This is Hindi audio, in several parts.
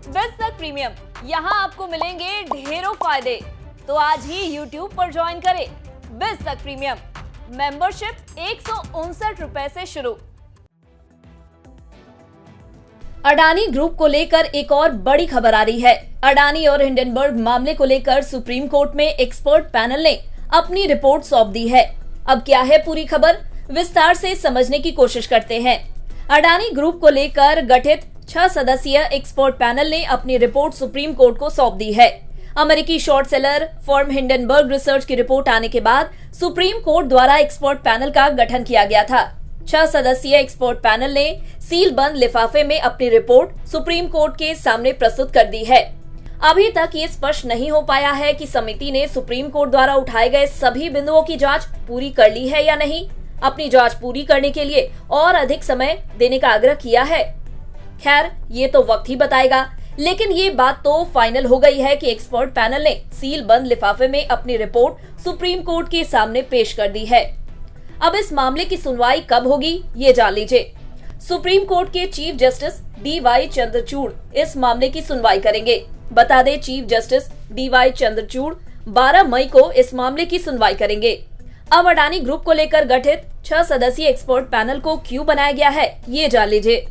बिज़नेस प्रीमियम, यहाँ आपको मिलेंगे ढेरों फायदे। तो आज ही YouTube पर ज्वाइन करें। बिज़नेस प्रीमियम मेंबरशिप 159 रुपए से शुरू। अडानी ग्रुप को लेकर एक और बड़ी खबर आ रही है। अडानी और हिंडनबर्ग मामले को लेकर सुप्रीम कोर्ट में एक्सपर्ट पैनल ने अपनी रिपोर्ट सौंप दी है। अब क्या है पूरी खबर, विस्तार से समझने की कोशिश करते हैं। अडानी ग्रुप को लेकर गठित 6 सदस्यीय एक्सपर्ट पैनल ने अपनी रिपोर्ट सुप्रीम कोर्ट को सौंप दी है। अमेरिकी short seller firm Hindenburg research की रिपोर्ट आने के बाद सुप्रीम कोर्ट द्वारा एक्सपर्ट पैनल का गठन किया गया था। 6 सदस्यीय एक्सपर्ट पैनल ने सील बंद लिफाफे में अपनी रिपोर्ट सुप्रीम कोर्ट के सामने प्रस्तुत कर दी है। अभी तक ये स्पष्ट नहीं हो पाया है कि समिति ने सुप्रीम कोर्ट द्वारा उठाए गए सभी बिंदुओं की जांच पूरी कर ली है या नहीं। अपनी जांच पूरी करने के लिए और अधिक समय देने का आग्रह किया है। खैर, ये तो वक्त ही बताएगा, लेकिन ये बात तो फाइनल हो गई है कि एक्सपर्ट पैनल ने सील बंद लिफाफे में अपनी रिपोर्ट सुप्रीम कोर्ट के सामने पेश कर दी है। अब इस मामले की सुनवाई कब होगी, ये जान लीजिए। सुप्रीम कोर्ट के चीफ जस्टिस डी.वाई. चंद्रचूड़ इस मामले की सुनवाई करेंगे। बता दें, चीफ जस्टिस डी.वाई. चंद्रचूड़ 12 मई को इस मामले की सुनवाई करेंगे। अब अडानी ग्रुप को लेकर गठित 6 सदस्यीय एक्सपर्ट पैनल को क्यों बनाया गया है, ये जान लीजिए।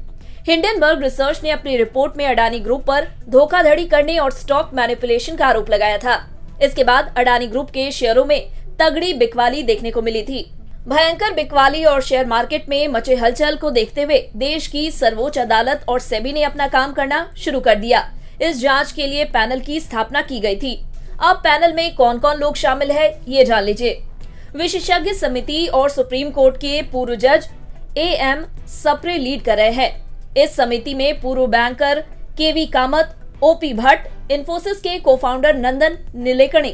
हिंडनबर्ग रिसर्च ने अपनी रिपोर्ट में अडानी ग्रुप पर धोखाधड़ी करने और स्टॉक मैनिपुलेशन का आरोप लगाया था। इसके बाद अडानी ग्रुप के शेयरों में तगड़ी बिकवाली देखने को मिली थी। भयंकर बिकवाली और शेयर मार्केट में मचे हलचल को देखते हुए देश की सर्वोच्च अदालत और सेबी ने अपना काम करना शुरू कर दिया। इस जांच के लिए पैनल की स्थापना की गई थी। अब पैनल में कौन कौन लोग शामिल है, ये जान लीजिए। विशेषज्ञ समिति और सुप्रीम कोर्ट के पूर्व जज A.M. सप्रे लीड कर रहे हैं। इस समिति में पूर्व banker KV. Kamat, O.P. Bhatt, Infosys के को-फाउंडर नंदन नीलेकणी,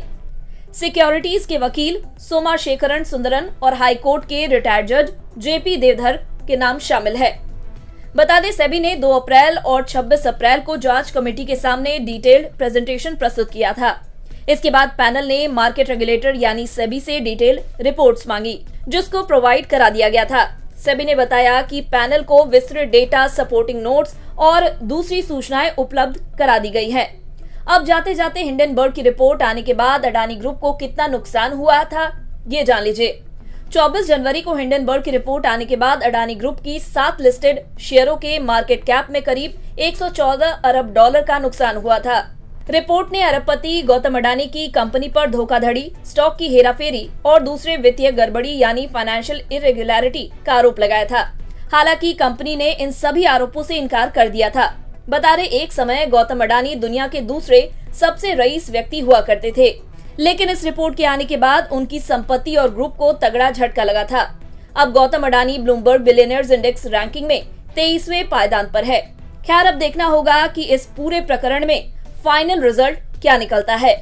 सिक्योरिटीज के वकील सोमाशेखरन सुंदरन और हाई कोर्ट के रिटायर्ड जज J.P. देवधर के नाम शामिल है। बता दें, सेबी ने 2 अप्रैल और 26 अप्रैल को जांच कमेटी के सामने डिटेल्ड प्रेजेंटेशन प्रस्तुत किया था। इसके बाद पैनल ने मार्केट रेगुलेटर यानी सेबी से डिटेल्ड रिपोर्ट्स मांगी, जिसको प्रोवाइड करा दिया गया था। सेबी ने बताया कि पैनल को विस्तृत डेटा, सपोर्टिंग नोट्स और दूसरी सूचनाएं उपलब्ध करा दी गई है। अब जाते जाते हिंडनबर्ग की रिपोर्ट आने के बाद अडानी ग्रुप को कितना नुकसान हुआ था, ये जान लीजिए। 24 जनवरी को हिंडनबर्ग की रिपोर्ट आने के बाद अडानी ग्रुप की 7 लिस्टेड शेयरों के मार्केट कैप में करीब 114 अरब डॉलर का नुकसान हुआ था। रिपोर्ट ने अरबपति गौतम अडानी की कंपनी पर धोखाधड़ी, स्टॉक की हेराफेरी और दूसरे वित्तीय गड़बड़ी यानी फाइनेंशियल इरेगुलरिटी का आरोप लगाया था। हालांकि कंपनी ने इन सभी आरोपों से इनकार कर दिया था। बता रहे, एक समय गौतम अडानी दुनिया के दूसरे सबसे रईस व्यक्ति हुआ करते थे, लेकिन इस रिपोर्ट के आने के बाद उनकी संपत्ति और ग्रुप को तगड़ा झटका लगा था। अब Gautam Adani Bloomberg billionaires index ranking में 23वें पायदान पर है। खैर, अब देखना होगा कि इस पूरे प्रकरण में फाइनल रिजल्ट क्या निकलता है।